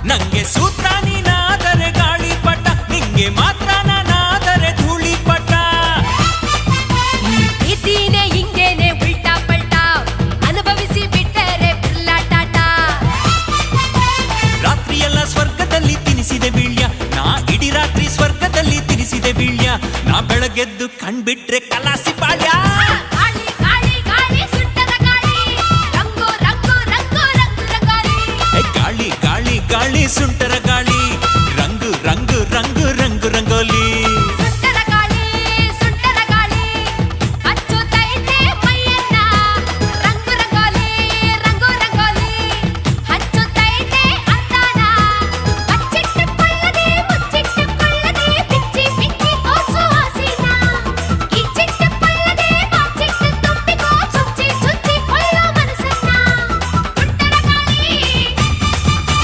ನಂಗೆ ಸೂತ್ರ ನೀನಾದರೆ ಗಾಳಿಪಟ, ನಿಂಗೆ ಮಾತ್ರ ನಾನಾದರೆ ಧೂಳಿಪಟ. ಪ್ರೀತಿನೇ ಹಿಂಗೇನೆ ಉಲ್ಟಾ ಪಲ್ಟಾ, ಅನುಭವಿಸಿ ಬಿಟ್ಟರೆ ಟಾಟ. ರಾತ್ರಿಯೆಲ್ಲ ಸ್ವರ್ಗದಲ್ಲಿ ತಿನಿಸಿದೆ ಬೀಳ್ಯ, ನಾ ಇಡೀ ರಾತ್ರಿ ಸ್ವರ್ಗದಲ್ಲಿ ತಿನಿಸಿದೆ ಬೀಳ್ಯ. ನಾ ಬೆಳಗೆದ್ದು ಕಣ್ಬಿಟ್ರೆ ಕಲಾಸಿ ಪಾಳ್ಯ. ಗಾಳಿ ಗಾಳಿ ಗಾಳಿ ಸುಟ್ಟದ ಗಾಳಿ, ರಂಗು ರಂಗು ರಂಗು ರಂಗು ರಂಗಾಲಿ. ಗಾಳಿ ಗಾಳಿ ಗಾಳಿ ಸುಂಟ